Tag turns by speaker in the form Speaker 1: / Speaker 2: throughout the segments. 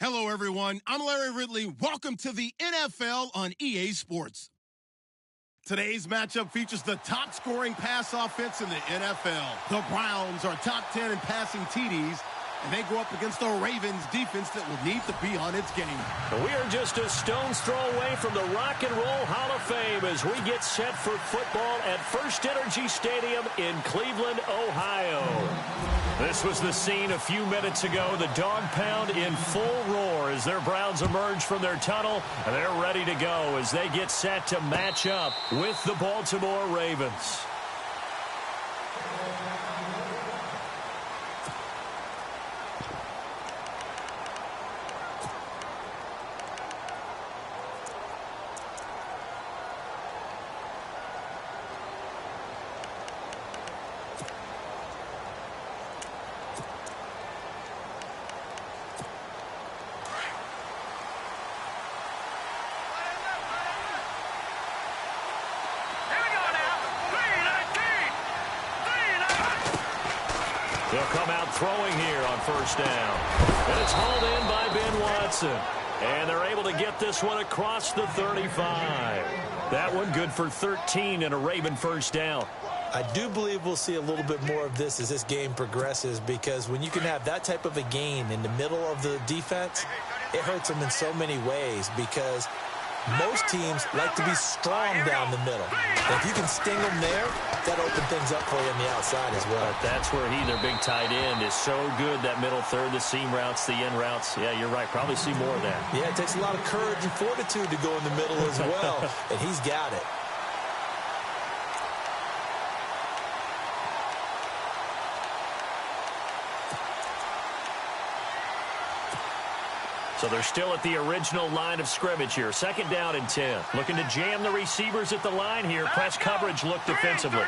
Speaker 1: Hello, everyone. I'm Larry Ridley. Welcome to the NFL on EA Sports. Today's matchup features the top-scoring pass offense in the NFL. The Browns are top 10 in passing TDs, and they go up against the Ravens defense that will need to be on its game.
Speaker 2: We are just a stone's throw away from the Rock and Roll Hall of Fame as we get set for football at First Energy Stadium in Cleveland, Ohio. This was the scene a few minutes ago. The dog pound in full roar as their Browns emerge from their tunnel, and they're ready to go as they get set to match up with the Baltimore Ravens. They'll come out throwing here on first down. And it's hauled in by Ben Watson. And they're able to get this one across the 35. That one good for 13 and a Raven first down.
Speaker 3: I do believe we'll see a little bit more of this as this game progresses, because when you can have that type of a gain in the middle of the defense, it hurts them in so many ways, because most teams like to be strong down the middle. And if you can sting them there, that opens things up for you on the outside as well.
Speaker 2: But that's where their big tight end, is so good, that middle third, the seam routes, the in routes. Yeah, you're right. Probably see more of that.
Speaker 3: Yeah, it takes a lot of courage and fortitude to go in the middle as well, and he's got it.
Speaker 2: So they're still at the original line of scrimmage here. Second down and 10. Looking to jam the receivers at the line here. Press coverage look defensively. The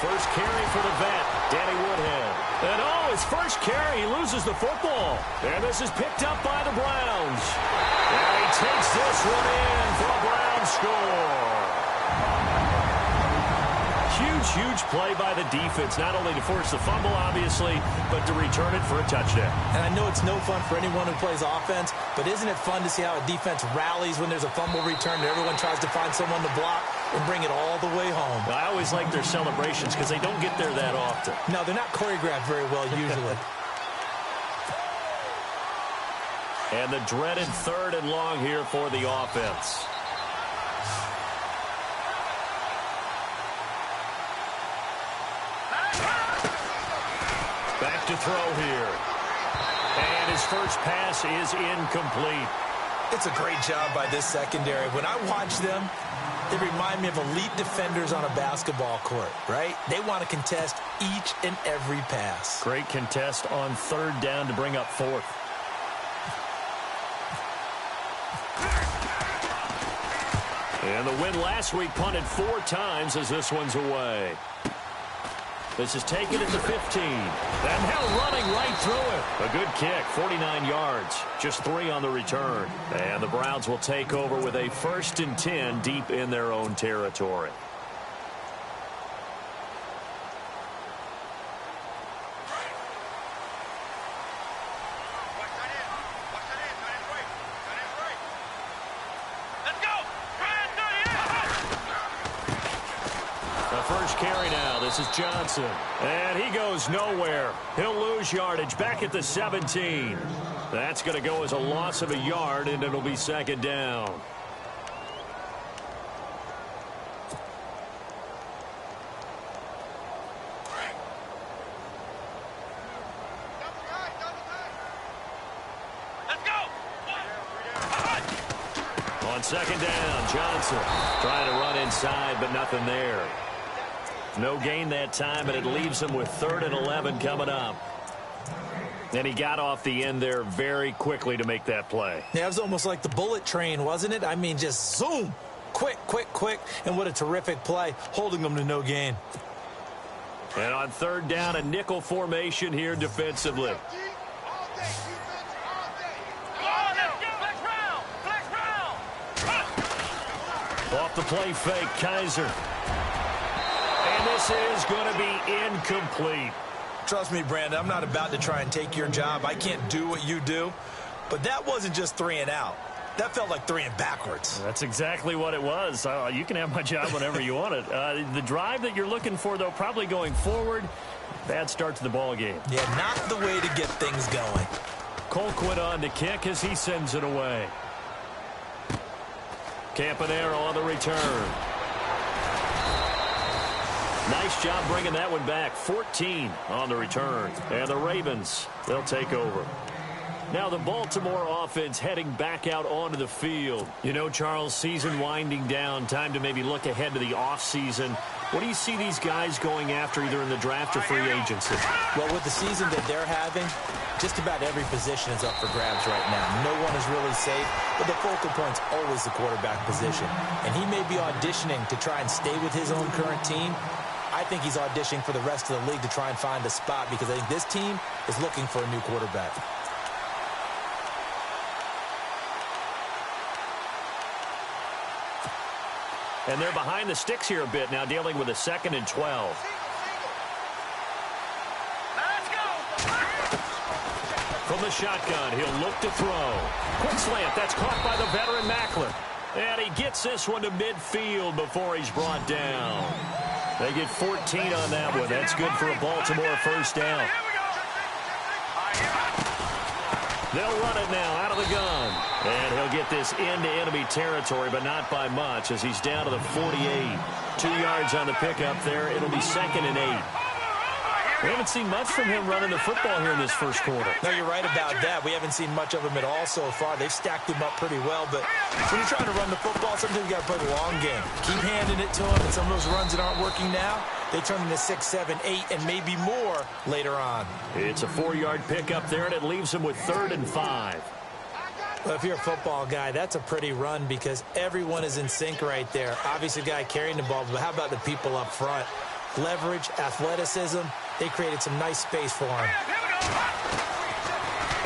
Speaker 2: first carry for the vet, Danny Woodhead. And his first carry, he loses the football. And this is picked up by the Browns. And he takes this one in for a Browns score. Huge play by the defense, not only to force the fumble, obviously, but to return it for a touchdown.
Speaker 3: And I know it's no fun for anyone who plays offense, but isn't it fun to see how a defense rallies when there's a fumble return and everyone tries to find someone to block and bring it all the way home?
Speaker 2: I always like their celebrations because they don't get there that often.
Speaker 3: No, they're not choreographed very well usually.
Speaker 2: And the dreaded third and long here for the offense. Back to throw here. And his first pass is incomplete.
Speaker 3: It's a great job by this secondary. When I watch them, they remind me of elite defenders on a basketball court, right? They want to contest each and every pass.
Speaker 2: Great contest on third down to bring up fourth. And the win last week punted 4 times as this one's away. This is taken at the 15. And now running right through it. A good kick, 49 yards. Just 3 on the return. And the Browns will take over with a 1st and 10 deep in their own territory. First carry now. This is Johnson. And he goes nowhere. He'll lose yardage back at the 17. That's going to go as a loss of a yard, and it'll be second down. On second down, Johnson trying to run inside, but nothing there. No gain that time, and it leaves him with 3rd and 11 coming up. And he got off the end there very quickly to make that play.
Speaker 3: Yeah, it was almost like the bullet train, wasn't it? I mean, just zoom. Quick. And what a terrific play, holding them to no gain.
Speaker 2: And on third down, a nickel formation here defensively. Off the play fake, Kaiser. And this This is going to be incomplete.
Speaker 3: Trust me, Brandon, I'm not about to try and take your job. I can't do what you do. But that wasn't just 3 and out. That felt like 3 and backwards.
Speaker 2: That's exactly what it was. You can have my job whenever you want it. The drive that you're looking for, though, probably going forward. Bad start to the ball game.
Speaker 3: Yeah, not the way to get things going.
Speaker 2: Colquitt on to kick as he sends it away. Campanero on the return. Nice job bringing that one back. 14 on the return. And the Ravens, they'll take over. Now the Baltimore offense heading back out onto the field. You know, Charles, season winding down. Time to maybe look ahead to the offseason. What do you see these guys going after either in the draft or free agency?
Speaker 3: Well, with the season that they're having, just about every position is up for grabs right now. No one is really safe, but the focal point's always the quarterback position. And he may be auditioning to try and stay with his own current team. I think he's auditioning for the rest of the league to try and find a spot because I think this team is looking for a new quarterback.
Speaker 2: And they're behind the sticks here a bit now, dealing with a 2nd and 12. From the shotgun, he'll look to throw. Quick slant, that's caught by the veteran Macklin. And he gets this one to midfield before he's brought down. They get 14 on that one. That's good for a Baltimore first down. They'll run it now out of the gun. And he'll get this into enemy territory, but not by much as he's down to the 48. 2 yards on the pickup there. It'll be 2nd and 8. We haven't seen much from him running the football here in this first quarter.
Speaker 3: No, you're right about that. We haven't seen much of him at all so far. They've stacked him up pretty well, but when you're trying to run the football, sometimes you got to play the long game. Keep handing it to him, and some of those runs that aren't working now, they turn into 6, 7, 8, and maybe more later on.
Speaker 2: It's a 4-yard pickup there, and it leaves him with 3rd and 5.
Speaker 3: Well, if you're a football guy, that's a pretty run because everyone is in sync right there. Obviously, the guy carrying the ball, but how about the people up front? Leverage, athleticism, they created some nice space for him.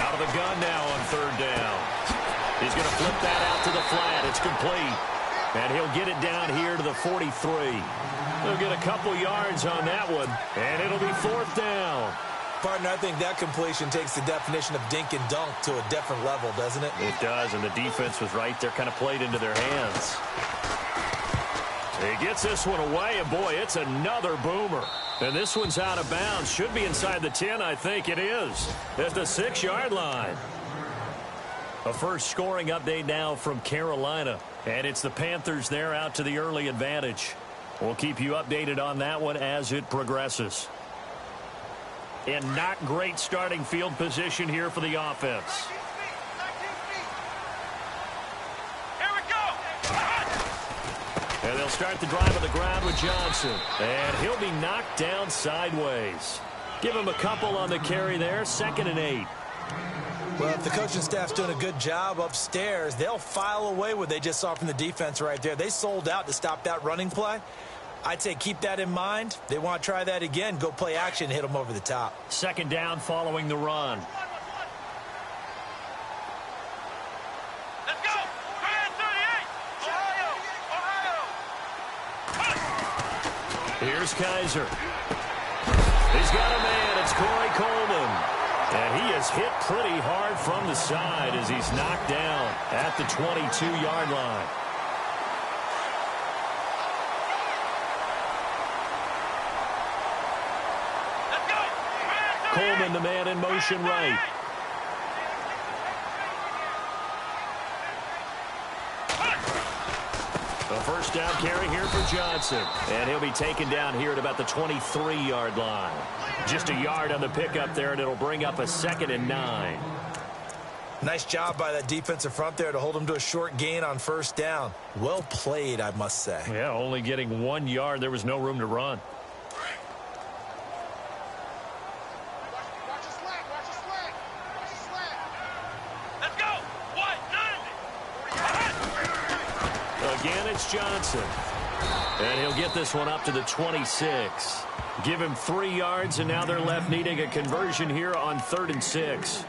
Speaker 2: Out of the gun now on 3rd down. He's going to flip that out to the flat. It's complete. And he'll get it down here to the 43. They'll get a couple yards on that one, and it'll be 4th down.
Speaker 3: Partner, I think that completion takes the definition of dink and dunk to a different level, doesn't it?
Speaker 2: It does, and the defense was right there, kind of played into their hands. He gets this one away, and boy, it's another boomer. And this one's out of bounds. Should be inside the 10, I think it is. At the 6-yard line. A first scoring update now from Carolina. And it's the Panthers there out to the early advantage. We'll keep you updated on that one as it progresses. And not great starting field position here for the offense. And they'll start the drive on the ground with Johnson. And he'll be knocked down sideways. Give him a couple on the carry there. 2nd and 8.
Speaker 3: Well, if the coaching staff's doing a good job upstairs, they'll file away what they just saw from the defense right there. They sold out to stop that running play. I'd say keep that in mind. They want to try that again. Go play action, hit them over the top.
Speaker 2: 2nd down following the run.
Speaker 4: Let's go. 38. Ohio.
Speaker 2: Here's Kaiser. He's got a man. It's Corey Coleman. And he is hit pretty hard from the side as he's knocked down at the 22-yard line. Coleman, the man in motion right. A first down carry here for Johnson. And he'll be taken down here at about the 23-yard line. Just a yard on the pickup there, and it'll bring up a 2nd and 9.
Speaker 3: Nice job by that defensive front there to hold him to a short gain on 1st down. Well played, I must say.
Speaker 2: Yeah, only getting 1 yard. There was no room to run. Again, it's Johnson. And he'll get this one up to the 26. Give him 3 yards, and now they're left needing a conversion here on 3rd and 6.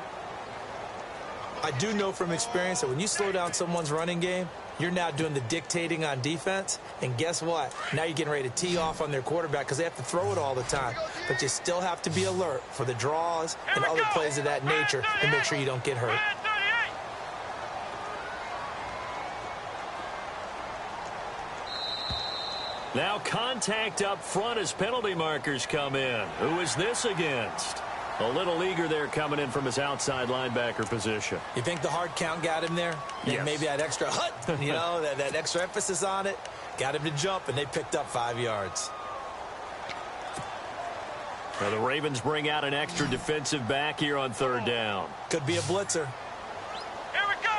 Speaker 3: I do know from experience that when you slow down someone's running game, You're now doing the dictating on defense, and guess what? Now you're getting ready to tee off on their quarterback because they have to throw it all the time. But you still have to be alert for the draws and other plays of that nature and make sure you don't get hurt.
Speaker 2: Now contact up front as penalty markers come in. Who is this against? A little eager there coming in from his outside linebacker position.
Speaker 3: You think the hard count got him there?
Speaker 2: Yes.
Speaker 3: Maybe that extra that extra emphasis on it got him to jump, and they picked up 5 yards.
Speaker 2: Now the Ravens bring out an extra defensive back here on 3rd down.
Speaker 3: Could be a blitzer.
Speaker 4: Here we go.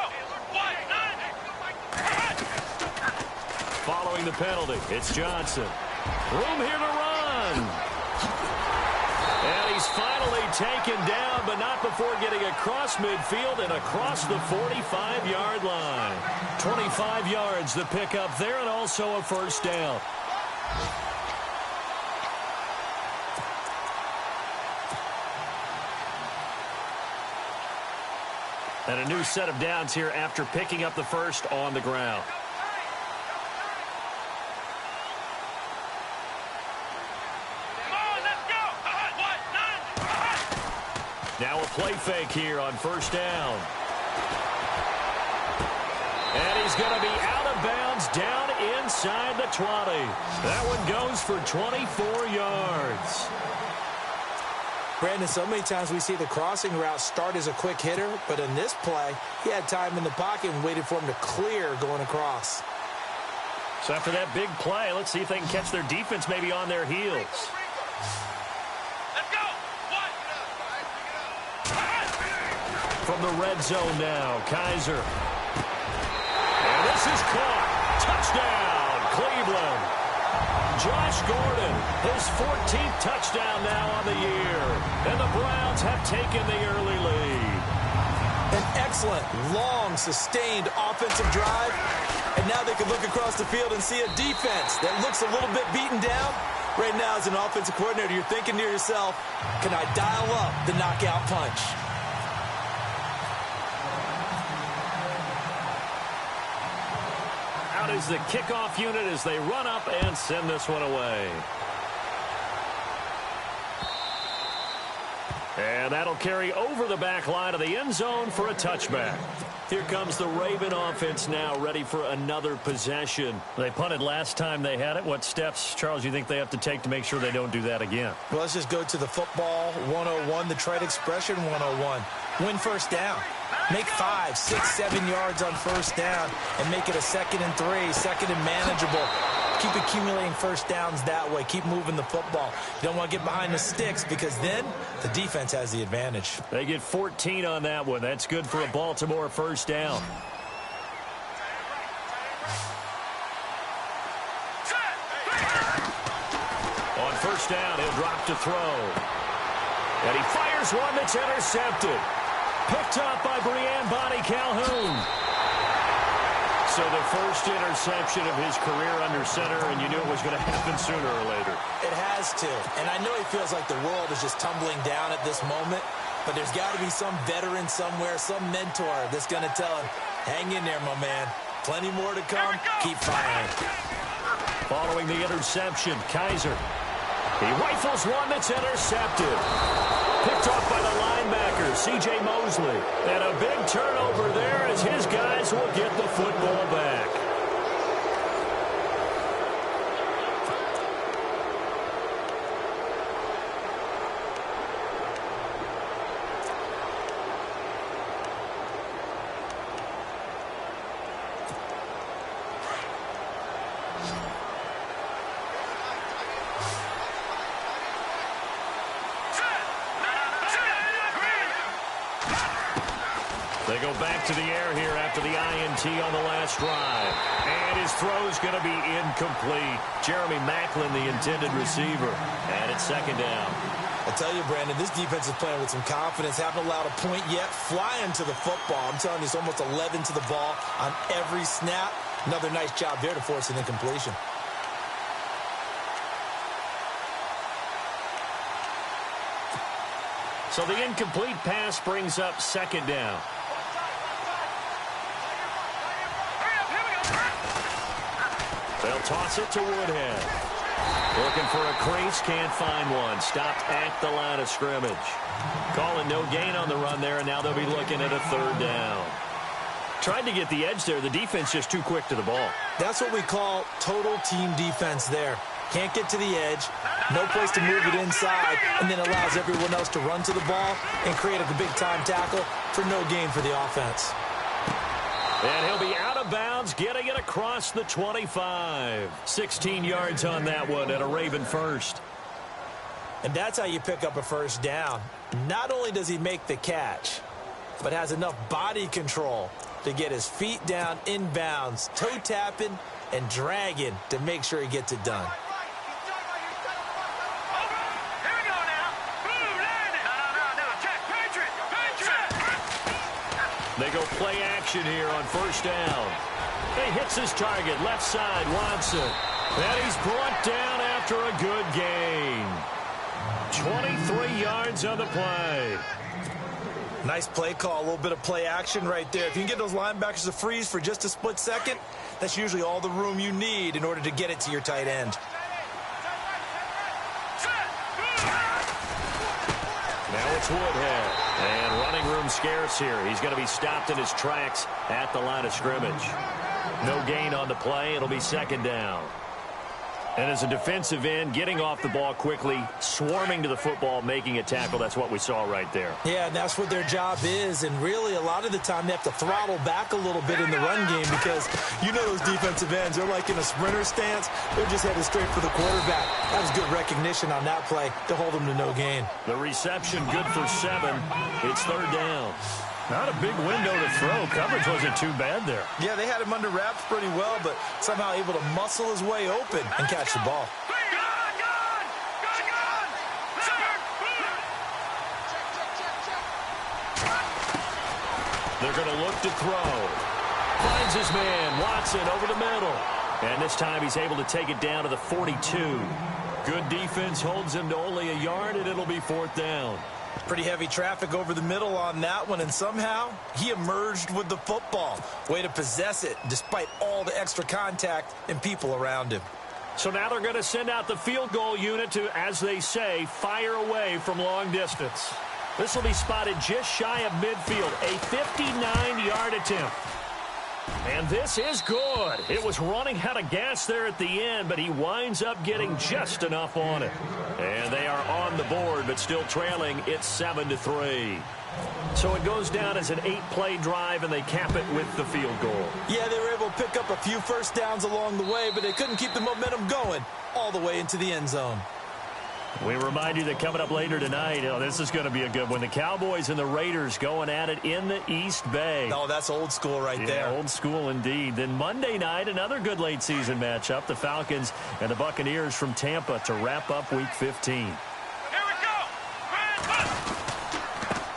Speaker 2: Following the penalty, it's Johnson. Room here to run. And he's finally taken down, but not before getting across midfield and across the 45-yard line. 25 yards the pickup there, and also a 1st down. And a new set of downs here after picking up the 1st on the ground. Now a play fake here on 1st down. And he's going to be out of bounds down inside the 20. That one goes for 24 yards.
Speaker 3: Brandon, so many times we see the crossing route start as a quick hitter, but in this play, he had time in the pocket and waited for him to clear going across.
Speaker 2: So after that big play, let's see if they can catch their defense maybe on their heels. From the red zone now, Kaiser. And this is caught. Touchdown, Cleveland. Josh Gordon, his 14th touchdown now on the year. And the Browns have taken the early lead.
Speaker 3: An excellent, long, sustained offensive drive. And now they can look across the field and see a defense that looks a little bit beaten down. Right now, as an offensive coordinator, you're thinking to yourself, can I dial up the knockout punch?
Speaker 2: Out is the kickoff unit as they run up and send this one away. And that'll carry over the back line of the end zone for a touchback. Here comes the Raven offense now, ready for another possession. They punted last time they had it. What steps, Charles, you think they have to take to make sure they don't do that again?
Speaker 3: Well, let's just go to the football 101, the trade expression 101. Win 1st down. Make 5, 6, 7 yards on 1st down and make it a 2nd and 3, 2nd and manageable. Keep accumulating 1st downs that way. Keep moving the football. You don't want to get behind the sticks because then the defense has the advantage.
Speaker 2: They get 14 on that one. That's good for a Baltimore 1st down. On 1st down, he'll drop to throw. And he fires one that's intercepted. Picked up by Brian Bonnie Calhoun. So the first interception of his career under center, and you knew it was going to happen sooner or later.
Speaker 3: It has to. And I know he feels like the world is just tumbling down at this moment, but there's got to be some veteran somewhere, some mentor that's going to tell him, hang in there, my man. Plenty more to come. Keep firing.
Speaker 2: Following the interception, Kaiser. He rifles one that's intercepted. Picked off by the linebacker, C.J. Mosley. And a big turnover there as his guys will get the football back. They go back to the air here after the INT on the last drive. And his throw's going to be incomplete. Jeremy Maclin, the intended receiver. And it's 2nd down.
Speaker 3: I tell you, Brandon, this defense is playing with some confidence. Haven't allowed a point yet. Flying to the football. I'm telling you, it's almost 11 to the ball on every snap. Another nice job there to force an incompletion.
Speaker 2: So the incomplete pass brings up 2nd down. toss it to Woodhead. Looking for a crease, can't find one. Stopped at the line of scrimmage. Calling no gain on the run there, and now they'll be looking at a third down. Tried to get the edge there. The defense just too quick to the ball.
Speaker 3: That's what we call total team defense there. Can't get to the edge, no place to move it inside, and then allows everyone else to run to the ball and create a big-time tackle for no gain for the offense.
Speaker 2: And he'll be out of bounds, getting it across the 25. 16 yards on that one and a Raven first.
Speaker 3: And that's how you pick up a first down. Not only does he make the catch, but has enough body control to get his feet down inbounds, toe tapping and dragging to make sure he gets it done.
Speaker 2: They go play action here on first down. He hits his target, left side, Watson. And he's brought down after a good gain. 23 yards on the play.
Speaker 3: Nice play call, a little bit of play action right there. If you can get those linebackers to freeze for just a split second, that's usually all the room you need in order to get it to your tight end.
Speaker 2: Now it's Woodhead. And running room scarce here. He's going to be stopped in his tracks at the line of scrimmage. No gain on the play. It'll be second down. And as a defensive end, getting off the ball quickly, swarming to the football, making a tackle, that's what we saw right there.
Speaker 3: Yeah, and that's what their job is. And really, a lot of the time, they have to throttle back a little bit in the run game because you know those defensive ends, they're like in a sprinter stance. They're just headed straight for the quarterback. That was good recognition on that play to hold them to no gain.
Speaker 2: The reception good for 7. It's third down. Not a big window to throw. Coverage wasn't too bad there.
Speaker 3: Yeah, they had him under wraps pretty well, but somehow able to muscle his way open and catch the ball.
Speaker 2: They're going to look to throw. Finds his man, Watson, over the middle. And this time he's able to take it down to the 42. Good defense holds him to only a yard, and it'll be fourth down.
Speaker 3: Pretty heavy traffic over the middle on that one, and somehow he emerged with the football. Way to possess it, despite all the extra contact and people around him.
Speaker 2: So now they're going to send out the field goal unit to, as they say, fire away from long distance. This will be spotted just shy of midfield, a 59-yard attempt. And this is good. It was running out of gas there at the end, but he winds up getting just enough on it. And they are on the board, but still trailing. It's 7-3. So it goes down as an 8-play drive, and they cap it with the field goal.
Speaker 3: Yeah, they were able to pick up a few first downs along the way, but they couldn't keep the momentum going all the way into the end zone.
Speaker 2: We remind you that coming up later tonight, this is going to be a good one. The Cowboys and the Raiders going at it in the East Bay.
Speaker 3: Oh, that's old school right there.
Speaker 2: Old school indeed. Then Monday night, another good late season matchup. The Falcons and the Buccaneers from Tampa to wrap up Week 15.
Speaker 4: Here we go.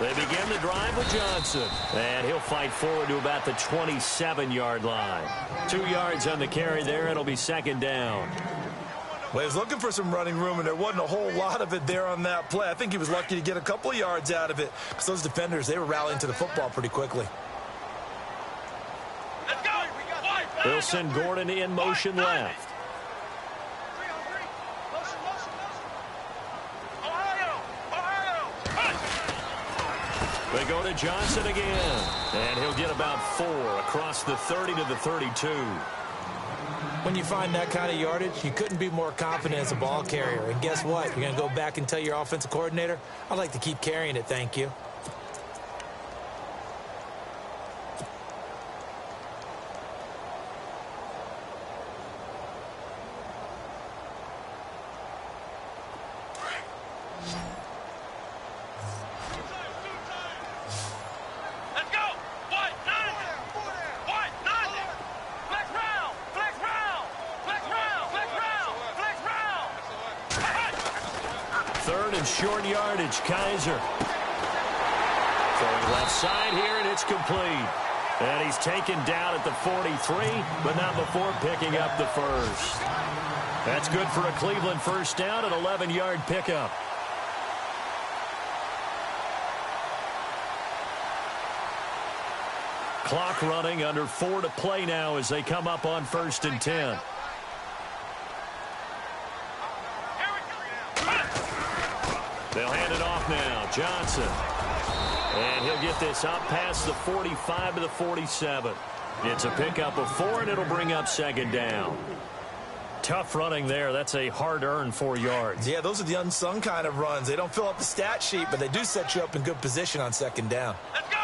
Speaker 2: They begin the drive with Johnson. And he'll fight forward to about the 27-yard line. 2 yards on the carry there. It'll be second down.
Speaker 3: Well, he was looking for some running room, and there wasn't a whole lot of it there on that play. I think he was lucky to get a couple of yards out of it because those defenders, they were rallying to the football pretty quickly.
Speaker 4: Let's go.
Speaker 2: They'll send Gordon in motion left. They go to Johnson again, and he'll get about 4 across the 30 to the 32.
Speaker 3: When you find that kind of yardage, you couldn't be more confident as a ball carrier. And guess what? You're going to go back and tell your offensive coordinator, I'd like to keep carrying it, thank you.
Speaker 2: Short yardage, Kaiser. Throwing left side here, and it's complete. And he's taken down at the 43, but not before picking up the first. That's good for a Cleveland first down, an 11-yard pickup. Clock running, under 4 to play now as they come up on 1st and 10. Johnson. And he'll get this up past the 45 to the 47. It's a pickup of 4, and it'll bring up second down. Tough running there. That's a hard-earned 4 yards.
Speaker 3: Yeah, those are the unsung kind of runs. They don't fill up the stat sheet, but they do set you up in good position on second down.
Speaker 4: Let's go.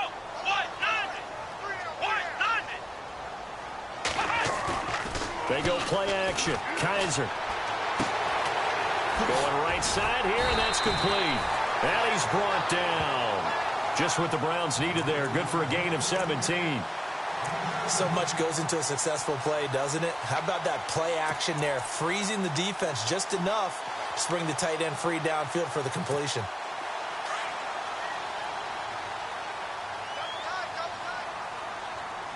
Speaker 2: They go play action. Kaiser. Going right side here, and that's complete. And he's brought down. Just what the Browns needed there. Good for a gain of 17.
Speaker 3: So much goes into a successful play, doesn't it? How about that play action there? Freezing the defense just enough to bring the tight end free downfield for the completion.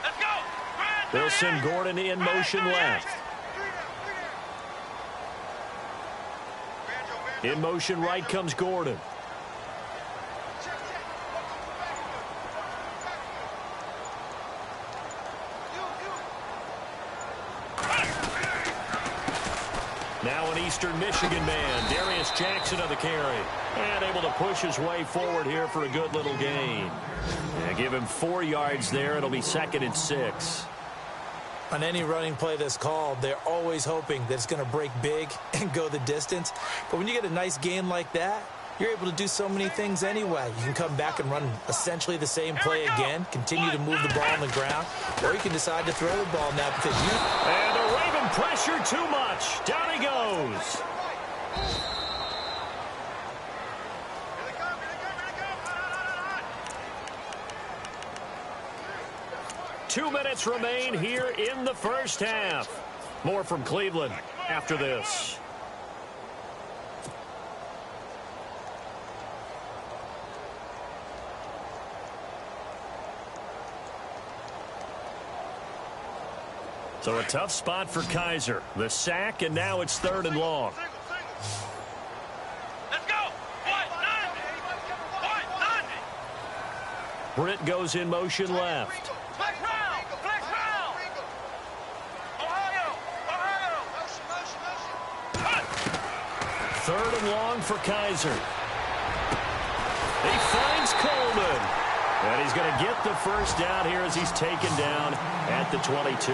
Speaker 4: Let's go.
Speaker 2: They'll send Gordon in motion left. In motion right comes Gordon. Now an Eastern Michigan man, Darius Jackson on the carry. And able to push his way forward here for a good little gain. And give him 4 yards there. It'll be 2nd and 6.
Speaker 3: On any running play that's called, they're always hoping that it's going to break big and go the distance. But when you get a nice gain like that, you're able to do so many things anyway. You can come back and run essentially the same play again, continue to move the ball on the ground, or you can decide to throw the ball now because you...
Speaker 2: And the Raven pressure too much. Down he goes. Two minutes remain here in the first half. More from Cleveland after this. So a tough spot for Kaiser. The sack, and now it's 3rd and long.
Speaker 4: Let's go.
Speaker 2: Britt goes in motion left.
Speaker 4: Flex round. Ohio.
Speaker 2: 3rd and long for Kaiser. He finds Coleman. And he's going to get the first down here as he's taken down at the 22.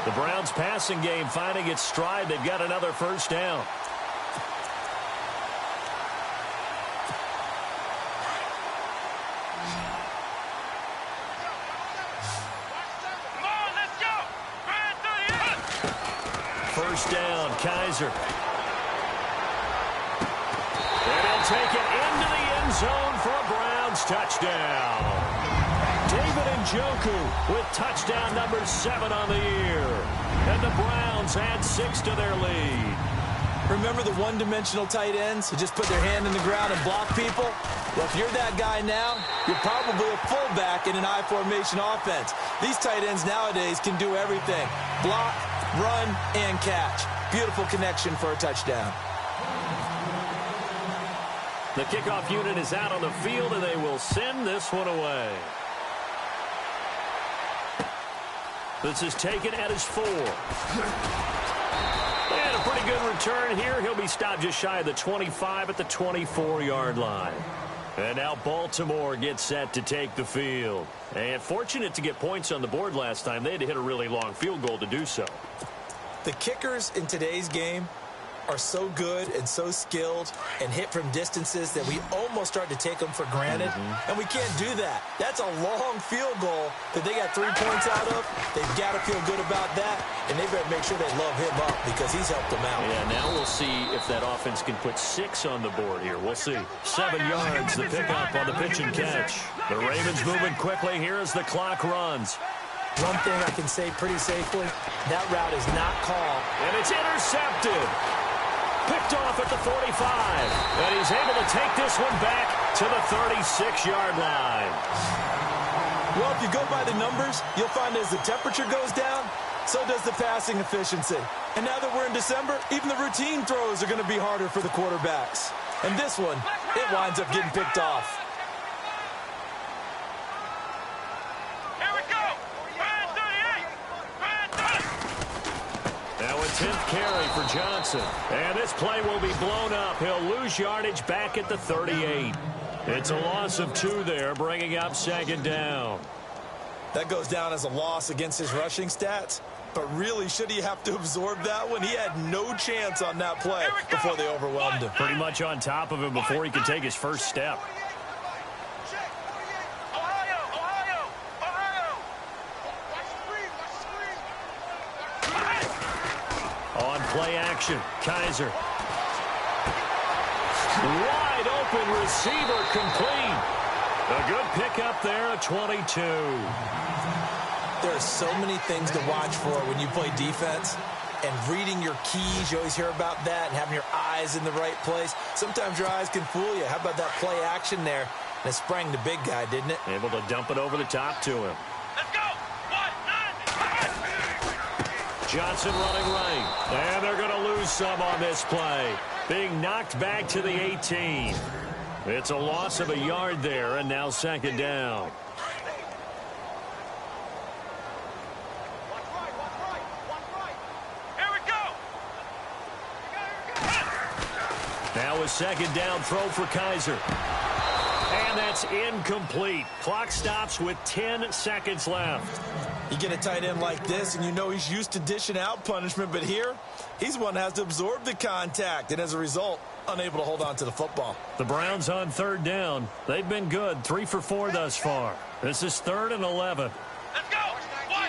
Speaker 2: The Browns passing game finding its stride. They've got another first down.
Speaker 4: Come on, let's go.
Speaker 2: First down, Kaiser. And he'll take it into the end zone for a Browns touchdown. David Njoku with touchdown number 7 on the year. And the Browns add 6 to their lead.
Speaker 3: Remember the one-dimensional tight ends who just put their hand in the ground and block people? Well, if you're that guy now, you're probably a fullback in an I-formation offense. These tight ends nowadays can do everything. Block, run, and catch. Beautiful connection for a touchdown.
Speaker 2: The kickoff unit is out on the field, and they will send this one away. This is taken at his 4. And a pretty good return here. He'll be stopped just shy of the 25 at the 24-yard line. And now Baltimore gets set to take the field. And fortunate to get points on the board last time. They had to hit a really long field goal to do so.
Speaker 3: The kickers in today's game are so good and so skilled and hit from distances that we almost start to take them for granted. And we can't do that. That's a long field goal that they got 3 points out of. They've got to feel good about that, and they better make sure they love him up because he's helped them out.
Speaker 2: Yeah, now we'll see if that offense can put 6 on the board here. We'll see. 7 yards, the pickup on the pitch and catch. The Ravens moving quickly here as the clock runs.
Speaker 3: One thing I can say pretty safely, that route is not called.
Speaker 2: And it's intercepted. Picked off at the 45. And he's able to take this one back to the 36-yard line.
Speaker 3: Well, if you go by the numbers, you'll find as the temperature goes down, so does the passing efficiency. And now that we're in December, even the routine throws are going to be harder for the quarterbacks. And this one, it winds up getting picked off.
Speaker 4: Here we go. 38.
Speaker 2: Now a 10th carry for Johnson. And this play will be blown up. He'll lose yardage back at the 38. It's a loss of 2 there, bringing up second down.
Speaker 3: That goes down as a loss against his rushing stats. But really, should he have to absorb that one? He had no chance on that play before they overwhelmed him.
Speaker 2: Pretty much on top of him before he could take his first step. On play action, Kaiser. Wide open receiver complete. A good pickup there at 22.
Speaker 3: There are so many things to watch for when you play defense. And reading your keys, you always hear about that, and having your eyes in the right place. Sometimes your eyes can fool you. How about that play action there? And it sprang the big guy, didn't it?
Speaker 2: Able to dump it over the top to him.
Speaker 4: Let's go. 1-9.
Speaker 2: Johnson running right. And they're going to lose some on this play. Being knocked back to the 18. It's a loss of a yard there, and now second down.
Speaker 4: Here we go.
Speaker 2: Now a second down throw for Kaiser. And that's incomplete. Clock stops with 10 seconds left.
Speaker 3: You get a tight end like this, and you know he's used to dishing out punishment. But here, he's one that has to absorb the contact. And as a result, unable to hold on to the football.
Speaker 2: The Browns on third down. They've been good, 3 for 4 thus far. This is 3rd and 11.
Speaker 4: Let's go. 1-9.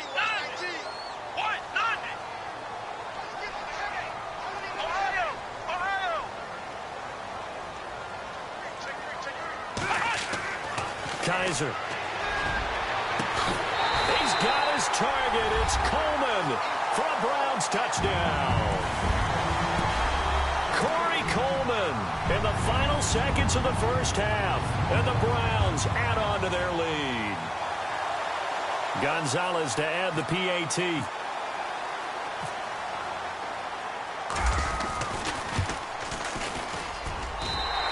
Speaker 2: Kaiser. He's got his target. It's Coleman for a Browns touchdown. Corey Coleman in the final seconds of the first half. And the Browns add on to their lead. Gonzalez to add the PAT.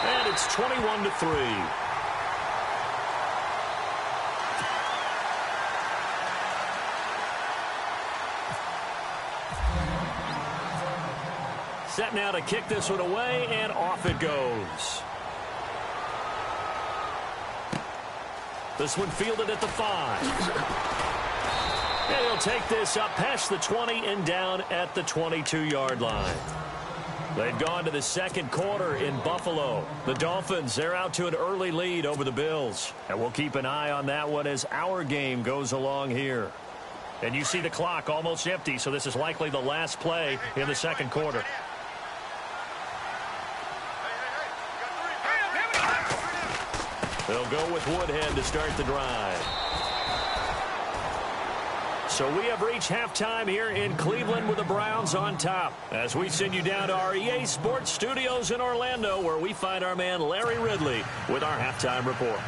Speaker 2: And it's 21-3. Set now to kick this one away, and off it goes. This one fielded at the 5. And he'll take this up past the 20 and down at the 22-yard line. They've gone to the second quarter in Buffalo. The Dolphins, they're out to an early lead over the Bills. And we'll keep an eye on that one as our game goes along here. And you see the clock almost empty, so this is likely the last play in the second quarter. They'll go with Woodhead to start the drive. So we have reached halftime here in Cleveland with the Browns on top. As we send you down to our EA Sports Studios in Orlando, where we find our man Larry Ridley with our halftime report.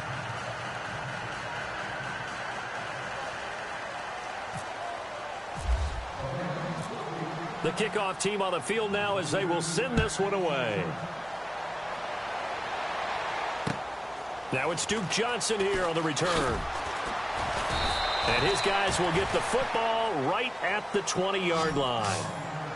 Speaker 2: The kickoff team on the field now as they will send this one away. Now it's Duke Johnson here on the return. And his guys will get the football right at the 20-yard line.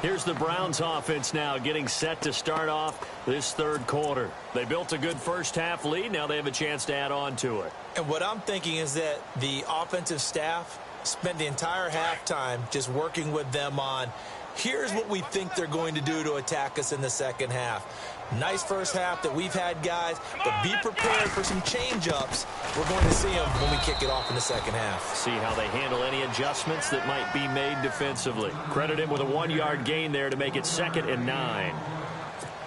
Speaker 2: Here's the Browns offense now getting set to start off this third quarter. They built a good first half lead. Now they have a chance to add on to it.
Speaker 3: And what I'm thinking is that the offensive staff spent the entire halftime just working with them on, here's what we think they're going to do to attack us in the second half. Nice first half that we've had, guys, but be prepared for some change-ups. We're going to see them when we kick it off in the second half.
Speaker 2: See how they handle any adjustments that might be made defensively. Credit him with a 1-yard gain there to make it 2nd and 9.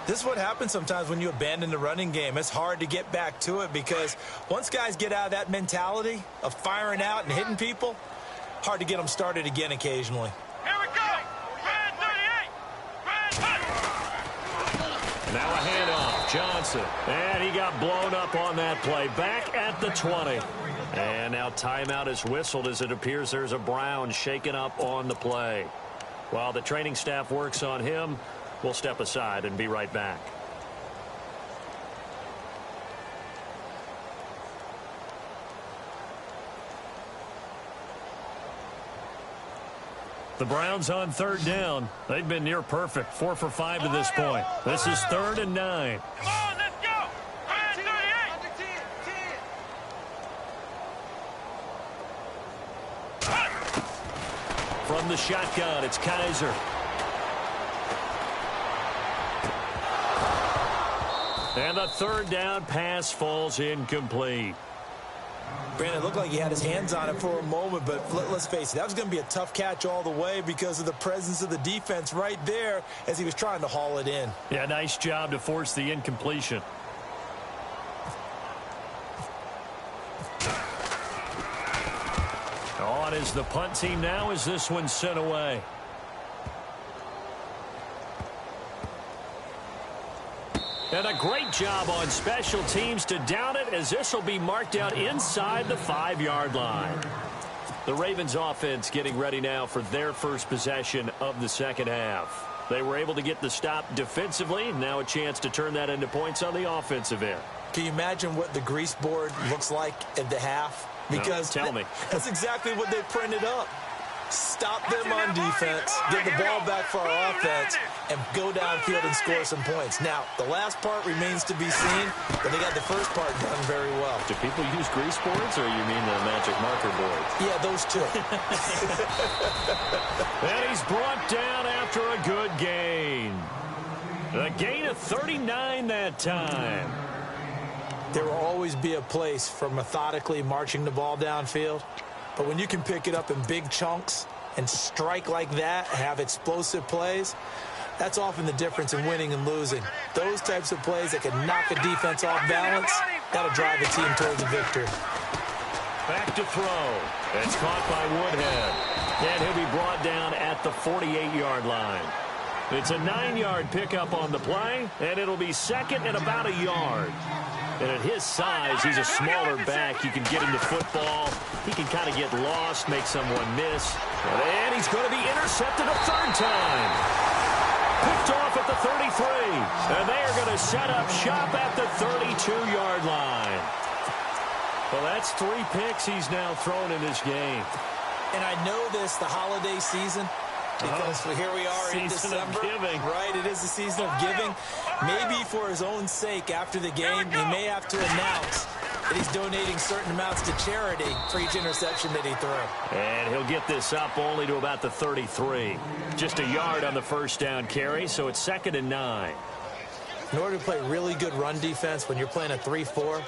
Speaker 3: This is what happens sometimes when you abandon the running game. It's hard to get back to it because once guys get out of that mentality of firing out and hitting people, hard to get them started again occasionally.
Speaker 4: Here we go. Red 38. Red 38.
Speaker 2: Now a handoff, Johnson. And he got blown up on that play. Back at the 20. And now timeout is whistled as it appears there's a Brown shaken up on the play. While the training staff works on him, we'll step aside and be right back. The Browns on third down. They've been near perfect. 4 for 5 to this point. This is 3rd and 9.
Speaker 4: Come on, let's go. Red 38.
Speaker 2: From the shotgun, it's Kaiser. And the third down pass falls incomplete.
Speaker 3: Brandon, it looked like he had his hands on it for a moment, but let's face it, that was going to be a tough catch all the way because of the presence of the defense right there as he was trying to haul it in.
Speaker 2: Yeah, nice job to force the incompletion. On is the punt team now as this one's sent away. And a great job on special teams to down it as this will be marked out inside the 5-yard line. The Ravens offense getting ready now for their first possession of the second half. They were able to get the stop defensively. Now a chance to turn that into points on the offensive end.
Speaker 3: Can you imagine what the grease board looks like at the half? Because
Speaker 2: no, tell me.
Speaker 3: That's exactly what they printed up. Stop them on defense, get the ball back for our offense, and go downfield and score some points. Now, the last part remains to be seen, but they got the first part done very well.
Speaker 2: Do people use grease boards, or you mean the magic marker boards?
Speaker 3: Yeah, those two.
Speaker 2: And he's brought down after a good gain. A gain of 39 that time.
Speaker 3: There will always be a place for methodically marching the ball downfield. But when you can pick it up in big chunks and strike like that, have explosive plays, that's often the difference in winning and losing. Those types of plays that can knock a defense off balance, that'll drive a team towards a victory.
Speaker 2: Back to throw. It's caught by Woodhead. And he'll be brought down at the 48-yard line. It's a 9-yard pickup on the play, and it'll be second and about a yard. And at his size, he's a smaller back. You can get him the football. He can kind of get lost, make someone miss. And he's going to be intercepted a third time. Picked off at the 33. And they are going to set up shop at the 32-yard line. Well, that's 3 picks he's now thrown in this game.
Speaker 3: And I know this, the holiday season, because here we are in December. Right, it is the season of giving. Maybe for his own sake after the game, he may have to announce that he's donating certain amounts to charity for each interception that he threw.
Speaker 2: And he'll get this up only to about the 33. Just a yard on the first down carry, so it's 2nd and 9.
Speaker 3: In order to play really good run defense when you're playing a 3-4,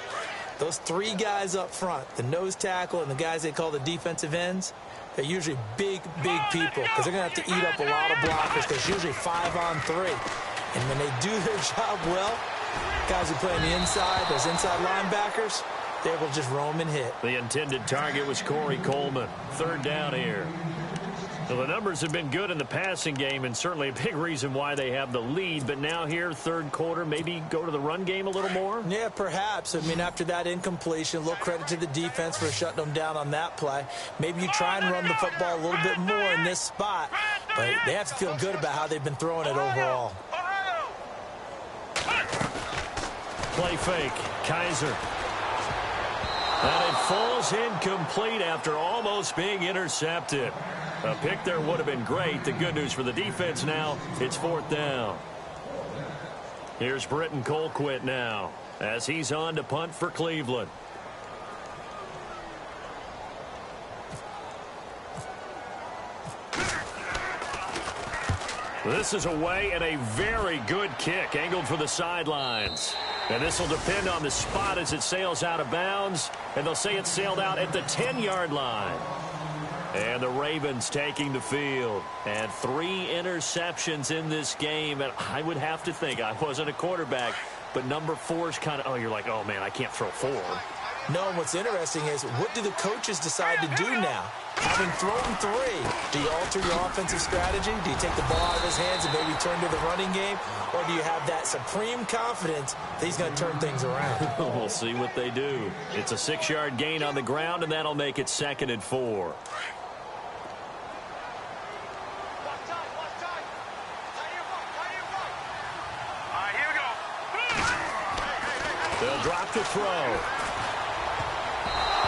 Speaker 3: those 3 guys up front, the nose tackle and the guys they call the defensive ends, they're usually big, big people because they're going to have to eat up a lot of blockers because usually 5 on 3. And when they do their job well, guys who play on the inside, those inside linebackers, they will just roam and hit.
Speaker 2: The intended target was Corey Coleman. 3rd down here. So the numbers have been good in the passing game and certainly a big reason why they have the lead. But now here, 3rd quarter, maybe go to the run game a little more?
Speaker 3: Yeah, perhaps. I mean, after that incompletion, a little credit to the defense for shutting them down on that play. Maybe you try and run the football a little bit more in this spot. But they have to feel good about how they've been throwing it overall.
Speaker 2: Play fake. Kaiser. And it falls incomplete after almost being intercepted. A pick there would have been great. The good news for the defense now, it's 4th down. Here's Britton Colquitt now as he's on to punt for Cleveland. This is away and a very good kick angled for the sidelines. And this will depend on the spot as it sails out of bounds. And they'll say it sailed out at the 10-yard line. And the Ravens taking the field. And 3 interceptions in this game. And I would have to think, I wasn't a quarterback, but number 4 is kind of, you're like, oh, man, I can't throw 4.
Speaker 3: No, and what's interesting is what do the coaches decide to do now? Having thrown 3, do you alter your offensive strategy? Do you take the ball out of his hands and maybe turn to the running game? Or do you have that supreme confidence that he's going to turn things around?
Speaker 2: We'll see what they do. It's a 6-yard gain on the ground, and that'll make it 2nd and 4. They'll drop the throw.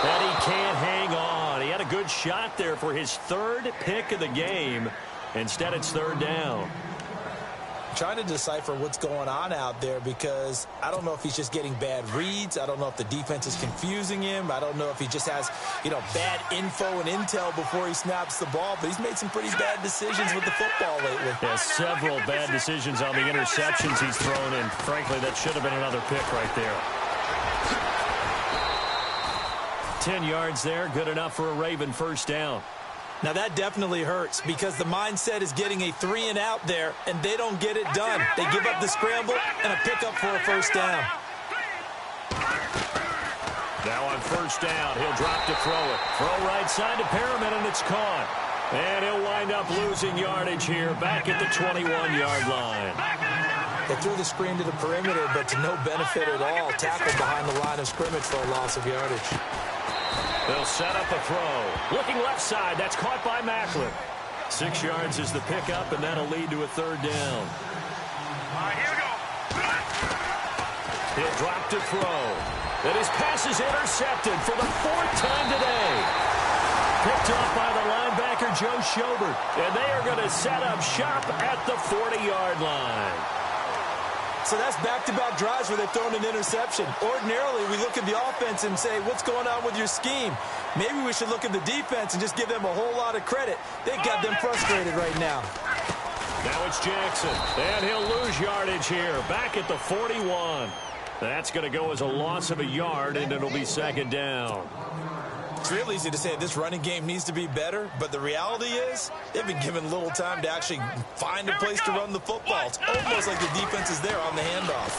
Speaker 2: And he can't hang on. He had a good shot there for his 3rd pick of the game. Instead, it's 3rd down.
Speaker 3: trying to decipher what's going on out there because I don't know if he's just getting bad reads. I don't know if the defense is confusing him. I don't know if he just has, bad info and intel before he snaps the ball. But he's made some pretty bad decisions with the football lately.
Speaker 2: Yeah, several bad decisions on the interceptions he's thrown in. Frankly, that should have been another pick right there. 10 yards there, good enough for a Raven first down.
Speaker 3: Now, that definitely hurts because the mindset is getting a 3-and-out there, and they don't get it done. They give up the scramble and a pickup for a first down.
Speaker 2: Now on first down, he'll drop to throw it. Throw right side to Perriman, and it's caught. And he'll wind up losing yardage here back at the 21-yard line.
Speaker 3: They threw the screen to the perimeter, but to no benefit at all. Tackled behind the line of scrimmage for a loss of yardage.
Speaker 2: They'll set up a throw. Looking left side. That's caught by Macklin. 6 yards is the pickup, and that'll lead to a third down.
Speaker 4: All right, here we go.
Speaker 2: He'll drop to throw. And his pass is intercepted for the 4th time today. Picked off by the linebacker, Joe Schobert. And they are going to set up shop at the 40-yard line.
Speaker 3: So that's back-to-back drives where they've thrown an interception. Ordinarily, we look at the offense and say, what's going on with your scheme? Maybe we should look at the defense and just give them a whole lot of credit. They've got them frustrated right now.
Speaker 2: Now it's Jackson, and he'll lose yardage here, back at the 41. That's going to go as a loss of a yard, and it'll be second down.
Speaker 3: It's real easy to say this running game needs to be better, but the reality is they've been given little time to actually find a place to run the football. It's almost like the defense is there on the handoff.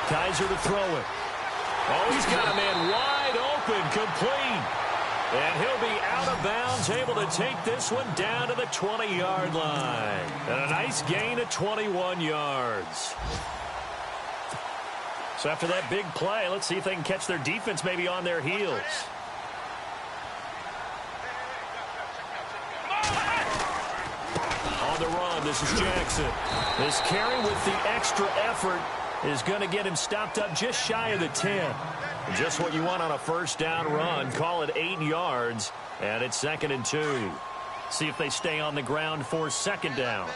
Speaker 2: Kaiser to throw it. Oh, he's got a man wide open, complete. And he'll be out of bounds, able to take this one down to the 20-yard line. And a nice gain of 21 yards. So after that big play, let's see if they can catch their defense maybe on their heels. On the run, this is Jackson. This carry with the extra effort is going to get him stopped up just shy of the 10. Just what you want on a first down run. Call it 8 yards, and it's 2nd and 2. See if they stay on the ground for second down.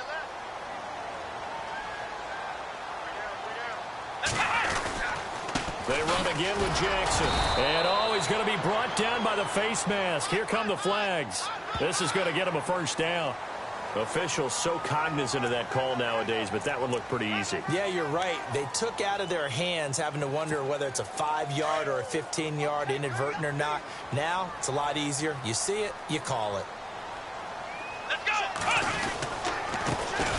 Speaker 2: They run again with Jackson. And, he's going to be brought down by the face mask. Here come the flags. This is going to get him a first down. Officials so cognizant of that call nowadays, but that one looked pretty easy.
Speaker 3: Yeah, you're right. They took out of their hands having to wonder whether it's a 5-yard or a 15-yard inadvertent or not. Now, it's a lot easier. You see it, you call it.
Speaker 4: Let's go.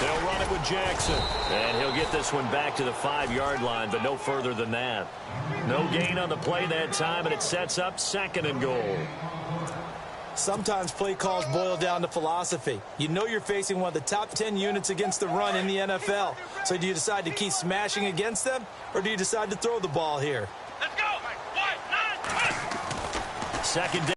Speaker 2: They'll run it with Jackson. And he'll get this one back to the 5-yard line, but no further than that. No gain on the play that time, and it sets up 2nd and goal.
Speaker 3: Sometimes play calls boil down to philosophy. You know you're facing one of the top 10 units against the run in the NFL. So do you decide to keep smashing against them, or do you decide to throw the ball here?
Speaker 4: Let's go. 1, 9, 1.
Speaker 2: Second down.